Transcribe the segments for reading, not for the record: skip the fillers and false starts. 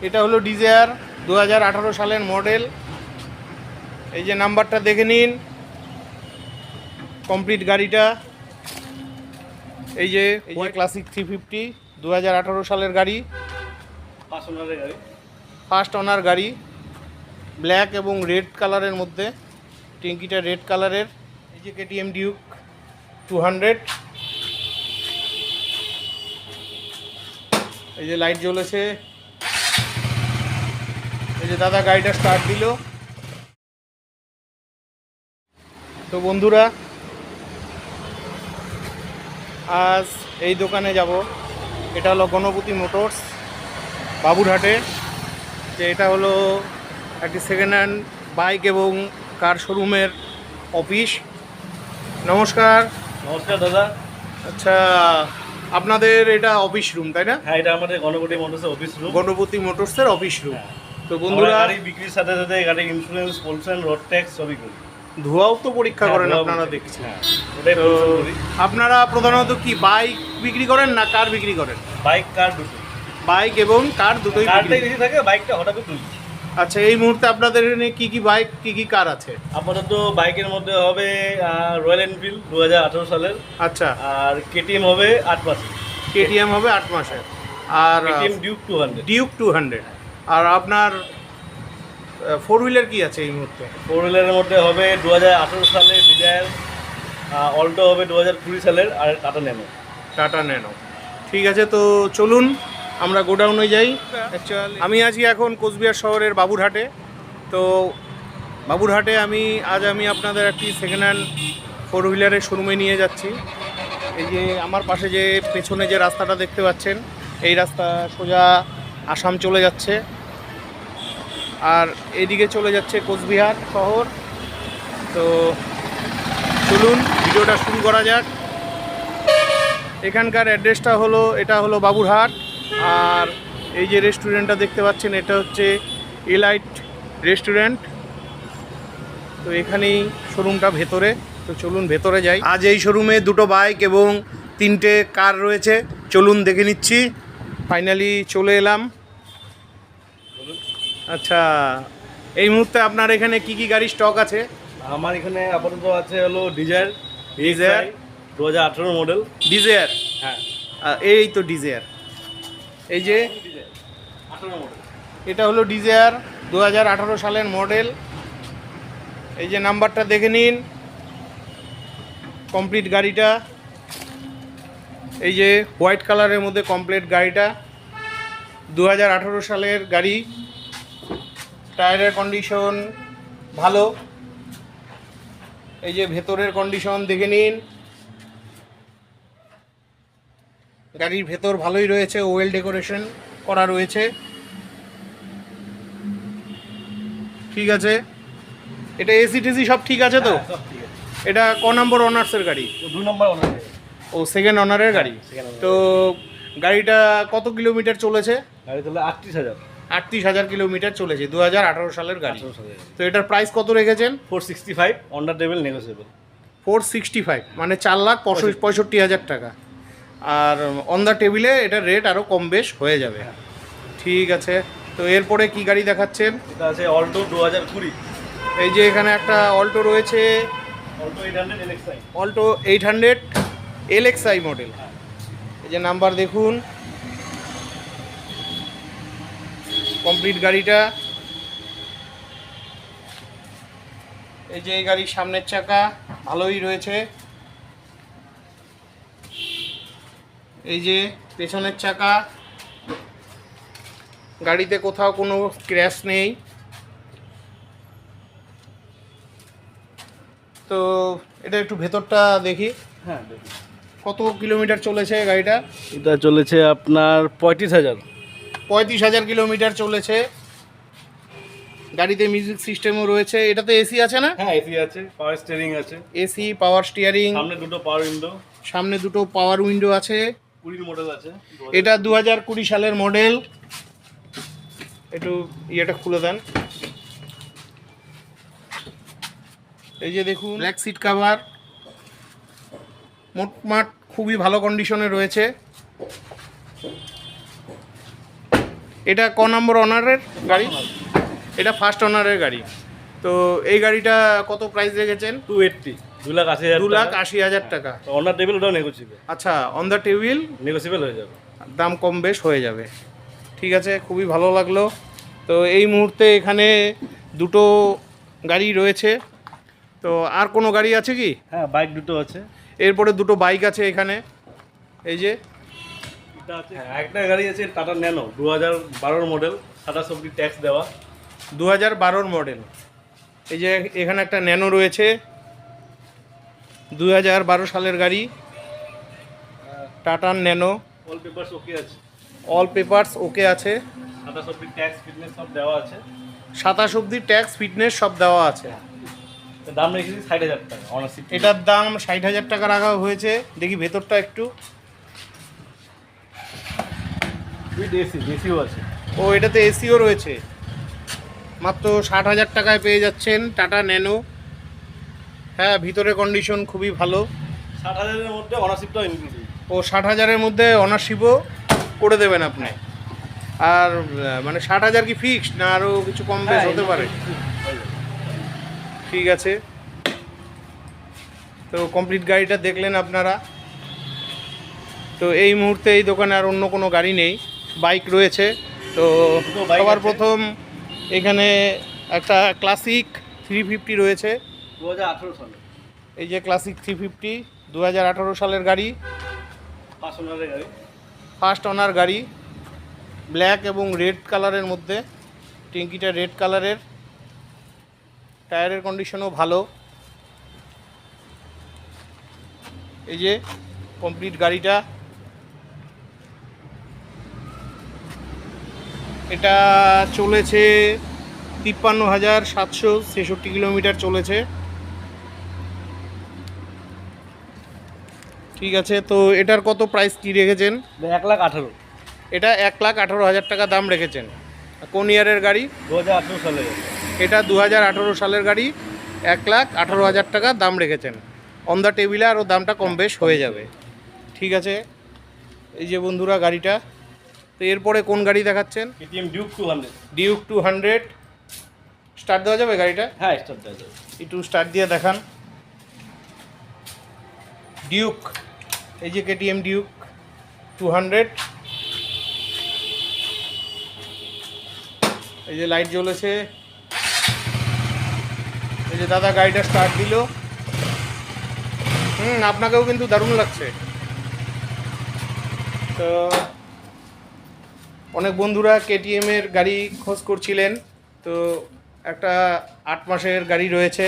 এটা হলো ডিজায়ার 2018 সালের মডেল। এই যে নাম্বারটা দেখে নিন, কমপ্লিট গাড়িটা। এই যে ক্লাসিক 350 2018 সালের গাড়ি, ফার্স্ট ওনার গাড়ি, ব্ল্যাক এবং রেড কালারের মধ্যে, ট্যাঙ্কিটা রেড কালারের। এই যে কেটিএম ডিউক 200। এই যে লাইট জ্বলেছে। এই যে দাদা গাড়িটা স্টার্ট দিল। তো বন্ধুরা, আজ এই দোকানে যাব। এটা হলো গণপতি মোটরস, বাবুরহাটে। যে এটা হলো একটি সেকেন্ড হ্যান্ড বাইক এবং কার শোরুমের অফিস। নমস্কার। নমস্কার দাদা। আচ্ছা, আপনাদের এটা অফিস রুম তাই না? হ্যাঁ, এটা আমাদের গণপতি মোটরসের অফিস রুম। গণপতি মোটরসের অফিস রুম। তো বন্ধুরা, গাড়ি বিক্রির সাথে সাথে গাড়ির ইন্স্যুরেন্স, পলিউশন, রোড ট্যাক্স সবই করি। ধোঁয়াও তো পরীক্ষা করেন আপনারা দেখছি। হ্যাঁ, ওটাই তো করি। আপনারা প্রধানত কি বাইক বিক্রি করেন না কার বিক্রি করেন? বাইক, কার দুটো। বাইক এবং কার দুটোই বিক্রি কারটাই বেশি থাকে, বাইকটা হঠাৎ তুলি। আচ্ছা, এই মুহূর্তে আপনাদের এখানে কি কি বাইক কি কি কার আছে? আপাতত বাইকের মধ্যে হবে রয়্যাল এনফিল্ড 2018 সালের। আচ্ছা, আর কেটিএম হবে 8 মাসের। কেটিএম হবে 8 মাসের। আর কেটিএম ডিউক 200। ডিউক 200। আর আপনার ফোর হুইলার কি আছে এই মুহূর্তে? ফোর হুইলারের মধ্যে হবে 2018 সালের ডিজায়ার, অল্টো হবে 2020 সালের, আর টাটা ন্যানো। Tata nano. ঠিক আছে, তো চলুন আমরা গোডাউনে যাই। অ্যাকচুয়ালি আমি আছি এখন কোচবিহার শহরের বাবুরহাটে। তো বাবুরহাটে আজ আমি আপনাদের একটি সেকেন্ড হ্যান্ড ফোর হুইলারের শোরুমে নিয়ে যাচ্ছি। এই যে আমার পাশে যে পেছনে যে রাস্তাটা দেখতে পাচ্ছেন, এই রাস্তা সোজা আসাম চলে যাচ্ছে, আর এইদিকে চলে যাচ্ছে কোচবিহার শহর। তো চলুন ভিডিওটা শুরু করা যাক। এখানকার অ্যাড্রেসটা হলো, এটা হলো বাবুরহাট। আর এই যে রেস্টুরেন্টটা দেখতে পাচ্ছেন, এটা হচ্ছে এলাইট রেস্টুরেন্ট। তো এখানেই শোরুমটা ভেতরে। তো চলুন ভেতরে যাই। আজ এই শোরুমে দুটো বাইক এবং 3টে কার রয়েছে। চলুন দেখে নিচ্ছি। ফাইনালি চলে এলাম। আচ্ছা, এই মুহূর্তে আপনার এখানে কি কি গাড়ি স্টক আছে? আমার এখানে আপাতত আছে হলো ডিজায়ার 2018 মডেল। ডিজায়ার? হ্যাঁ, এই তো ডিজায়ার। এই যে 18 মডেল। এটা হলো ডিজায়ার 2018 সালের মডেল। এই যে নাম্বারটা দেখে নিন, কমপ্লিট গাড়িটা। এই যে হোয়াইট কালারের মধ্যে কমপ্লিট গাড়িটা, 2018 সালের গাড়ি। টায়ারের কন্ডিশন ভালো। এই যে ভেতরের কন্ডিশন দেখে নিন, গাড়ির ভেতর ভালোই রয়েছে, ওয়েল ডেকোরেশন করা রয়েছে। ঠিক আছে, এটা এসি টেসি সব ঠিক আছে তো? সব ঠিক আছে। এটা ক নম্বর অনার্সের গাড়ি? 2 নম্বর অনার। ও, সেকেন্ড অনারের গাড়ি। second owner। তো গাড়িটা কত কিলোমিটার চলেছে? গাড়ি তাহলে 38,000। 38,000 কিলোমিটার চলেছে, 2018 সালের গাড়ি। 18 সালের। তো এটার প্রাইস কত রেখেছেন? 465 অন্ডার টেবিল নেগোসিয়েবল। 465 মানে 4,65,000 টাকা। আর অন দ্য টেবিলে এটার রেট আরও কম বেশ হয়ে যাবে। ঠিক আছে, তো এরপরে কি গাড়ি দেখাচ্ছেন? এটা আছে অল্টো 2020। এই যে এখানে একটা অল্টো রয়েছে, Alto 800 LXI। Alto 800 LXI model. এই যে নাম্বার দেখুন, কমপ্লিট গাড়িটা। এই যে এই গাড়ির সামনের চাকা ভালোই রয়েছে। এই যে পেছনের চাকা, গাড়িতে কোথাও কোনো ক্র্যাশ নেই। তো এটা একটু ভেতরটা দেখি। হ্যাঁ, দেখুন। কত কিলোমিটার চলেছে গাড়িটা? এটা চলেছে আপনার 35,000। 35,000 কিলোমিটার চলেছে। গাড়িতে মিউজিক সিস্টেমও রয়েছে। এটাতে এসি আছে না? হ্যাঁ, এসি আছে, পাওয়ার স্টিয়ারিং আছে, এসি, পাওয়ার স্টিয়ারিং, সামনে দুটো পাওয়ার উইন্ডো, সামনে দুটো পাওয়ার উইন্ডো আছে। 20 মডেল আছে। এটা 2020 সালের মডেল। একটু ইয়েটা খুলে দেন। এই যে দেখুন, ব্ল্যাক সিট কাভার, মোটমাট খুবই ভালো কন্ডিশনে রয়েছে। এটা ক নম্বর অনারের গাড়ি? এটা ফার্স্ট অনারের গাড়ি। তো এই গাড়িটা কত প্রাইস রেখেছেন? 280, 2,80,000, 2,80,000 টাকা। অনার টেবিল ওটাও নেগোসিয়েবল। আচ্ছা, অন দ্য টেবিল নেগোসিয়েবল হয়ে যাবে, দাম কম বেশ হয়ে যাবে। ঠিক আছে, খুবই ভালো লাগলো। তো এই মুহূর্তে এখানে দুটো গাড়ি রয়েছে। তো আর কোনো গাড়ি আছে কি? হ্যাঁ, বাইক দুটো আছে। এরপরে দুটো বাইক আছে এখানে, এই যে এটা আছে। হ্যাঁ, একটা গাড়ি আছে টাটা ন্যানো 2012 মডেল, 27 অব্দি ট্যাক্স দেওয়া। 2012 মডেল। এই যে এখানে একটা ন্যানো রয়েছে, 2012 সালের গাড়ি, Tata Nano. All papers okay আছে। অল পেপারস ওকে আছে। 27 অব্দি ট্যাক্স ফিটনেস সব দেওয়া আছে। 27 অবধি ট্যাক্স ফিটনেস সব দেওয়া আছে। দাম রেখেছি 60,000 টাকা অনারশিপ। এটার দাম 60,000 টাকা রাখা হয়েছে। দেখি ভেতরটা একটু। উইথ এসি, এসিও আছে। ও, এটাতে এসিও রয়েছে। মাত্র 60,000 টাকায় পেয়ে যাচ্ছেন টাটা ন্যানো। হ্যাঁ, ভিতরে কন্ডিশন খুবই ভালো। 60,000-এর মধ্যে অনারশিপটাও ইনক্লুড। ও 60,000-এর মধ্যে অনারশিপও করে দেবেন আপনি। আর মানে 60,000 কি ফিক্সড, না আরও কিছু কম বেশ হতে পারে? ঠিক আছে। তো কমপ্লিট গাড়িটা দেখলেন আপনারা। তো এই মুহূর্তে এই দোকানে আর অন্য কোনো গাড়ি নেই, বাইক রয়েছে। তো সবার প্রথম এখানে একটা ক্লাসিক 350 রয়েছে, 2018 সালে। এই যে ক্লাসিক 350 2018 সালের গাড়ি, ফার্স্ট ওনারের গাড়ি। ফার্স্ট ওনার গাড়ি, ব্ল্যাক এবং রেড কালারের মধ্যে। ট্যাঙ্কিটা রেড কালারের, টায়ারের কন্ডিশনও ভালো। এই যে কমপ্লিট গাড়িটা। এটা চলেছে 53,766 কিলোমিটার চলেছে। ঠিক আছে, তো এটার কত প্রাইস কি রেখেছেন? 1,18,000। এটা 1,18,000 টাকা দাম রেখেছেন। কোন ইয়ারের গাড়ি? 2018 সালে। এটা 2018 সালের গাড়ি, 1,18,000 টাকা দাম রেখেছেন। অন দ্য টেবিলে আরও দামটা কম বেশ হয়ে যাবে। ঠিক আছে, এই যে বন্ধুরা গাড়িটা। তো এরপরে কোন গাড়ি দেখাচ্ছেন? KTM Duke 200। ডিউক 200 স্টার্ট দেওয়া যাবে গাড়িটা? হ্যাঁ, স্টার্ট দেওয়া যাবে। একটু স্টার্ট দিয়ে দেখান। ডিউক, এই যে KTM ডিউক 200। এই যে লাইট জ্বলেছে। এই যে দাদা গাড়িটা স্টার্ট দিল। আপনাকেও কিন্তু দারুণ লাগছে। তো অনেক বন্ধুরা KTM এর গাড়ি খোঁজ করছিলেন। তো একটা 8 মাসের গাড়ি রয়েছে।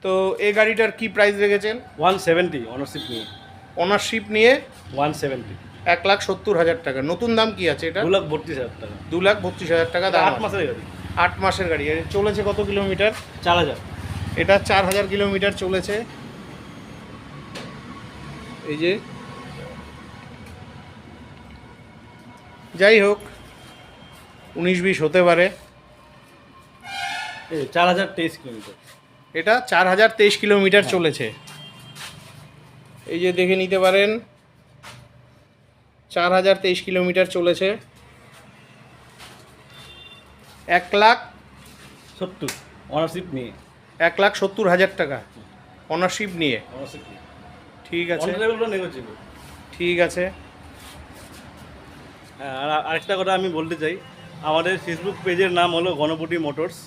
তো এই গাড়িটার কি প্রাইস রেখেছেন? 170 অনারশিপ নিয়ে। অনারশিপ নিয়ে 170, 1,70,000 টাকা। নতুন দাম কি আছে এটা? 2,32,000 টাকা। 2,32,000 টাকা দাম। 8 মাসের গাড়ি। 8 মাসের গাড়ি। এর চলেছে কত কিলোমিটার? 4,000। এটা 4,000 কিলোমিটার চলেছে। এই যে যাই হোক, 19-20 হতে পারে। 4,023 কিলোমিটার। এটা 4,023 কিলোমিটার চলেছে। এই যে দেখে নিতে পারেন, 4,023 কিলোমিটার চলেছে। 1,70,000 অনারশিপ নিয়ে। 1,70,000 টাকা অনারশিপ নিয়ে। অনারশিপ নিয়ে। ঠিক আছে, নেগোসিয়েবল। ঠিক আছে। হ্যাঁ, আর আরেকটা কথা আমি বলতে চাই, আমাদের ফেসবুক পেজের নাম হলো গণপতি মোটরস,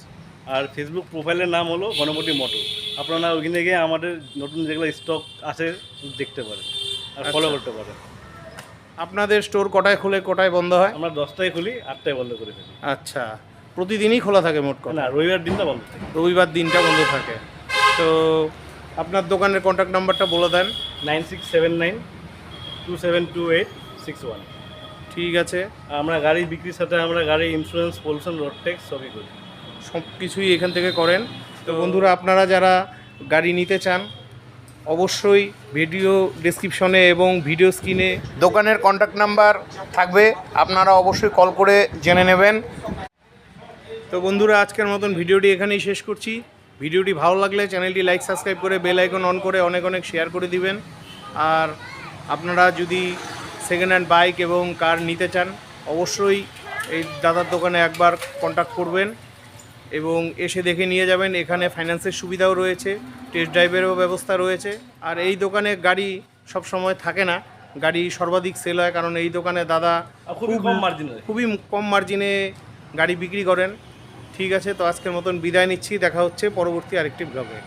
আর ফেসবুক প্রোফাইলের নাম হলো গণপতি মোটর। আপনারা ওইখানে গিয়ে আমাদের নতুন যেগুলো স্টক আছে দেখতে পারেন আর ফলো করতে পারেন। আপনাদের স্টোর কটায় খুলে কটায় বন্ধ হয়? আমরা 10টায় খুলি, 8টায় বন্ধ করে ফেলি। আচ্ছা, প্রতিদিনই খোলা থাকে মোট কথা? না, রবিবার দিনটা বন্ধ থাকে। রবিবার দিনটা বন্ধ থাকে। তো আপনার দোকানের কন্ট্যাক্ট নাম্বারটা বলে দেন। 9679272861। ঠিক আছে। আমরা গাড়ি বিক্রির সাথে আমরা গাড়ি ইন্স্যুরেন্স, পলিউশন, রোড ট্যাক্স সবই করি। সব কিছুই এখান থেকে করেন। তো বন্ধুরা, আপনারা যারা গাড়ি নিতে চান অবশ্যই ভিডিও ডেসক্রিপশনে এবং ভিডিও স্ক্রিনে দোকানের কন্ট্যাক্ট নাম্বার থাকবে, আপনারা অবশ্যই কল করে জেনে নেবেন। তো বন্ধুরা, আজকের মতন ভিডিওটি এখানেই শেষ করছি। ভিডিওটি ভালো লাগলে চ্যানেলটি লাইক, সাবস্ক্রাইব করে বেল আইকন অন করে অনেক অনেক শেয়ার করে দিবেন। আর আপনারা যদি সেকেন্ড হ্যান্ড বাইক এবং কার নিতে চান অবশ্যই এই দাদার দোকানে একবার কন্ট্যাক্ট করবেন এবং এসে দেখে নিয়ে যাবেন। এখানে ফাইন্যান্সের সুবিধাও রয়েছে, টেস্ট ড্রাইভেরও ব্যবস্থা রয়েছে। আর এই দোকানে গাড়ি সব সময় থাকে না, গাড়ি সর্বাধিক সেল হয়, কারণ এই দোকানে দাদা আর খুবই কম মার্জিনে। খুবই কম মার্জিনে গাড়ি বিক্রি করেন। ঠিক আছে, তো আজকের মতন বিদায় নিচ্ছি, দেখা হচ্ছে পরবর্তী আরেকটি ব্লগে।